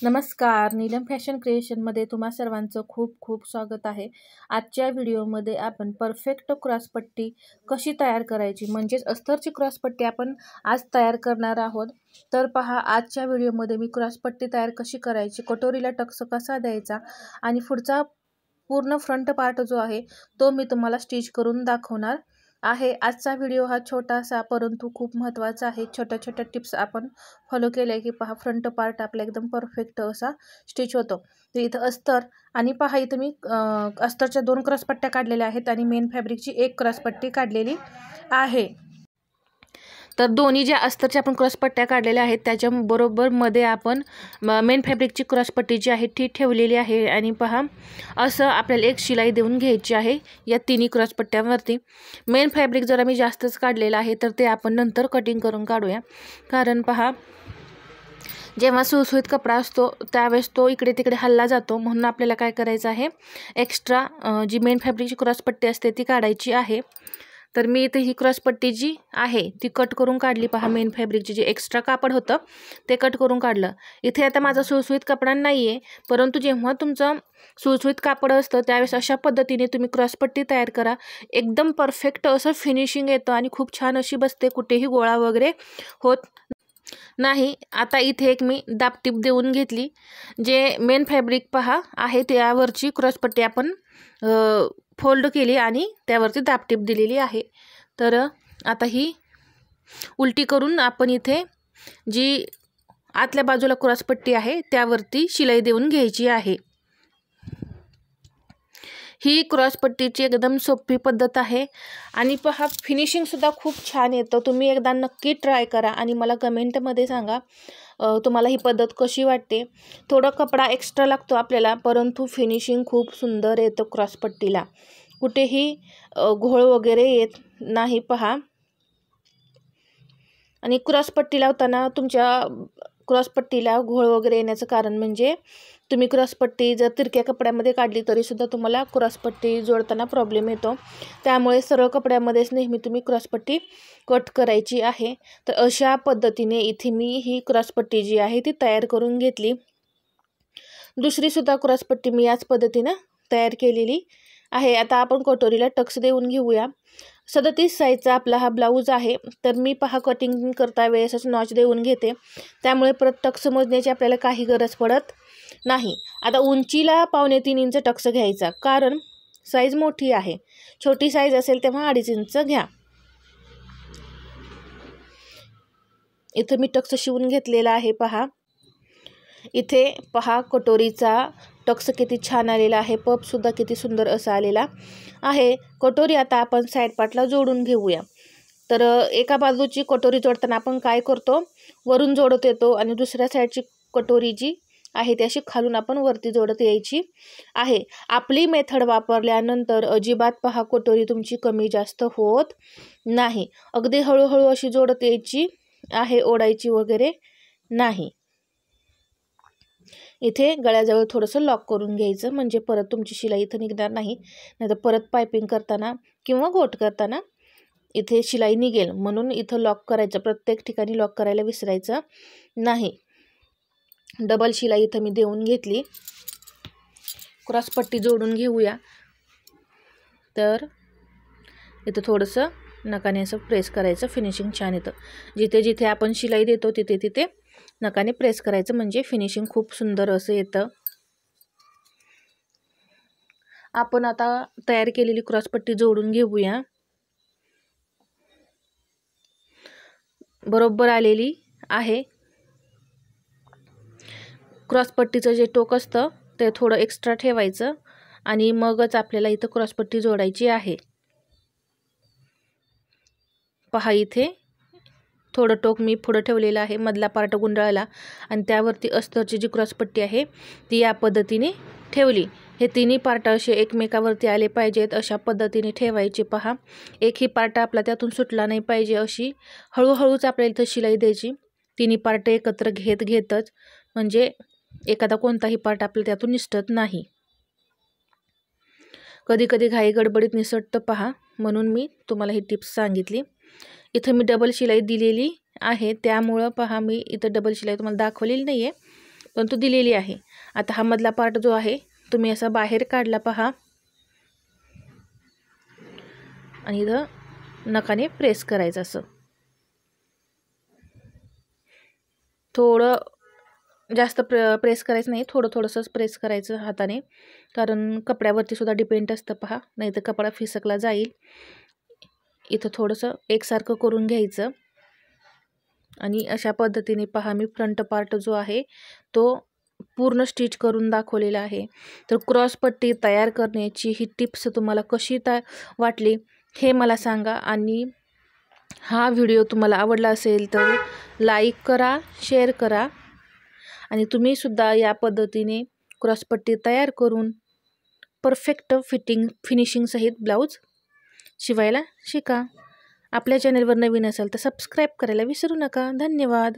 नमस्कार, नीलम फॅशन क्रिएशनमध्ये तुम्हा सर्वांचं खूप खूप स्वागत आहे। आजच्या व्हिडिओमध्ये आपण परफेक्ट क्रॉसपट्टी कशी तयार करायची म्हणजेच अस्तरची क्रॉसपट्टी आपण आज तयार करणार आहोत। तर पहा, आजच्या व्हिडिओमध्ये मी क्रॉसपट्टी तयार कशी करायची, कटोरीला टक्स कसा द्यायचा आणि पुढचा पूर्ण फ्रंट पार्ट जो आहे तो मी तुम्हाला स्टिच करून दाखवणार आहे। आजचा व्हिडिओ हा छोटासा परंतु खूप महत्त्वाचा आहे। छोट्या छोट्या टिप्स आपण फॉलो केल्या की पहा फ्रंट पार्ट आपला एकदम परफेक्ट असा स्टिच होतो। तर इथं अस्तर आणि पहा इथं मी अस्तरच्या 2 क्रॉसपट्ट्या काढलेल्या आहेत आणि मेन फॅब्रिकची 1 क्रॉसपट्टी काढलेली आहे। तर दोन्ही ज्या अस्तरच्या आपण क्रॉसपट्ट्या काढलेल्या आहेत त्याच्या बरोबर मध्ये आपण मेन फॅब्रिकची क्रॉसपट्टी जी आहे ती ठेवलेली आहे आणि पहा असं आपल्याला एक शिलाई देऊन घ्यायची आहे या तिन्ही क्रॉसपट्ट्यांवरती। मेन फॅब्रिक जर आम्ही जास्तच काढलेलं आहे तर ते आपण नंतर कटिंग करून काढूया, कारण पहा जेव्हा सुळसुळीत कपडा असतो त्यावेळेस तो इकडे तिकडे हल्ला जातो, म्हणून आपल्याला काय करायचं आहे, एक्स्ट्रा जी मेन फॅब्रिकची क्रॉसपट्टी असते ती काढायची आहे। तर मी इथे ही क्रॉसपट्टी जी आहे ती कट करून काढली। पहा मेन फॅब्रिकचे जे एक्स्ट्रा कापड होतं ते कट करून काढलं। इथे आता माझा सुळसुळीत कपडा नाही आहे, परंतु जेव्हा तुमचं सुळसुळीत कापड असतं त्यावेळेस अशा पद्धतीने तुम्ही क्रॉसपट्टी तयार करा, एकदम परफेक्ट असं फिनिशिंग येतं आणि खूप छान अशी बसते, कुठेही गोळा वगैरे होत नाही। आता इथे एक मी दाबटीप देऊन घेतली, जे मेन फॅब्रिक पहा आहे त्यावरची क्रॉसपट्टी आपण फोल्ड केली आणि त्यावरती दाबटीप दिलेली आहे। तर आता ही उलटी करून आपण इथे जी आतल्या बाजूला क्रॉसपट्टी आहे त्यावरती शिलाई देऊन घ्यायची आहे। ही क्रॉसपट्टीची एकदम सोपी पद्धत आहे आणि पहा फिनिशिंग सुद्धा खूप छान येतं। तुम्ही एकदा नक्की ट्राय करा आणि मला कमेंटमध्ये सांगा तुम्हाला ही पद्धत कशी वाटते। थोडा कपडा एक्स्ट्रा लागतो आपल्याला, परंतु फिनिशिंग खूप सुंदर येतं क्रॉसपट्टीला, कुठेही घोळ वगैरे येत नाही पहा। आणि क्रॉसपट्टी लावताना तुमच्या क्रॉसपट्टीला घोळ वगैरे येण्याचं कारण म्हणजे तुम्ही क्रॉसपट्टी जर तिरक्या कपड्यामध्ये काढली तरीसुद्धा तुम्हाला क्रॉसपट्टी जोडताना प्रॉब्लेम येतो, त्यामुळे सरळ कपड्यामध्येच नेहमी तुम्ही क्रॉसपट्टी कट करायची आहे। तर अशा पद्धतीने इथे मी ही क्रॉसपट्टी जी आहे ती तयार करून घेतली। दुसरीसुद्धा क्रॉसपट्टी मी याच पद्धतीनं तयार केलेली आहे। आता आपण कटोरीला टक्स देऊन घेऊया। 37 साईजचा आपला हा ब्लाऊज आहे, तर मी पहा कटिंग करता वेळेसच नॉच देऊन घेते, त्यामुळे परत टक्स मोजण्याची आपल्याला काही गरज पडत नाही। आता उंचीला 2.25 इंच टक्स घ्यायचा, कारण साईज मोठी आहे। छोटी साईज असेल तेव्हा 2.5 इंच घ्या। इथे मी टक्स शिवून घेतलेला आहे पहा। इथे पहा कटोरीचा टक्स किती छान आलेला आहे, पप सुद्धा किती सुंदर असा आलेला आहे। कटोरी आता आपण साईड पार्टला जोडून घेऊया। तर एका बाजूची कटोरी जोडताना आपण काय करतो, वरून जोडत येतो आणि दुसऱ्या साईडची कटोरी जी आहे ती अशी खालून आपण वरती जोडत यायची आहे। आपली मेथड वापरल्यानंतर अजिबात पहा कटोरी तुमची कमी जास्त होत नाही, अगदी हळूहळू अशी जोडत यायची आहे, ओढायची वगैरे नाही। इथे गळ्याजवळ थोडंसं लॉक करून घ्यायचं, म्हणजे परत तुमची शिलाई इथं निघणार नाही, नाहीतर परत पायपिंग करताना किंवा गोट करताना इथे शिलाई निघेल, म्हणून इथं लॉक करायचं, प्रत्येक ठिकाणी लॉक करायला विसरायचं नाही। डबल शिलाई इथं मी देऊन घेतली। क्रॉसपट्टी जोडून घेऊया। तर इथं थोडंसं नकाने असं प्रेस करायचं, फिनिशिंग छान येतं। जिथे जिथे आपण शिलाई देतो तिथे तिथे नकाने प्रेस करायचं, म्हणजे फिनिशिंग खूप सुंदर असं येतं। आपण आता तयार केलेली क्रॉसपट्टी जोडून घेऊया। बरोबर आलेली आहे। क्रॉसपट्टीचं जे टोक असतं ते थोडं एक्स्ट्रा ठेवायचं आणि मगच आपल्याला इथं क्रॉसपट्टी जोडायची आहे। पहा इथे थोडं टोक मी पुढं ठेवलेलं आहे, मधला पार्ट गुंडाळला आणि त्यावरती अस्तरची जी क्रॉसपट्टी आहे ती या पद्धतीने ठेवली। हे तिन्ही पार्ट असे एकमेकावरती आले पाहिजेत, अशा पद्धतीने ठेवायचे। पहा एकही पार्ट आपला त्यातून सुटला नाही पाहिजे, अशी हळूहळूच आपल्याला इथं शिलाई द्यायची, तिन्ही पार्ट एकत्र घेतच, म्हणजे एखादा कोणताही पार्ट आपल्याला त्यातून निसटत नाही। कधी कधी घाई गडबडीत निसटतं पहा, म्हणून मी तुम्हाला ही टिप्स सांगितली। इथं मी डबल शिलाई दिलेली आहे, त्यामुळं पहा मी इथं डबल शिलाई तुम्हाला दाखवलेली नाही आहे, परंतु दिलेली आहे. आता हा मधला पार्ट जो आहे तुम्ही असा बाहेर काढला पहा आणि इथं नखाने प्रेस करायचं असं. थोडं जास्त प्रेस करायचं नाही, थोडंसंच प्रेस करायचं हाताने, कारण कपड्यावरती सुद्धा डिपेंड असतं पहा, नाही तर कपडा फिसकला जाईल. इथं थोडंसं एकसारखं करून घ्यायचं आणि अशा पद्धतीने पहा मी फ्रंट पार्ट जो आहे तो पूर्ण स्टिच करून दाखवलेला आहे. तर क्रॉसपट्टी तयार करण्याची ही टिप्स तुम्हाला कशी वाटली हे मला सांगा. आणि हा व्हिडिओ तुम्हाला आवडला असेल तर लाईक करा, शेअर करा आणि तुम्हीसुद्धा या पद्धतीने क्रॉसपट्टी तयार करून परफेक्ट फिनिशिंगसहित ब्लाऊज शिवायला शिका. आपल्या चॅनलवर नवीन असाल तर सबस्क्राईब करायला विसरू नका. धन्यवाद.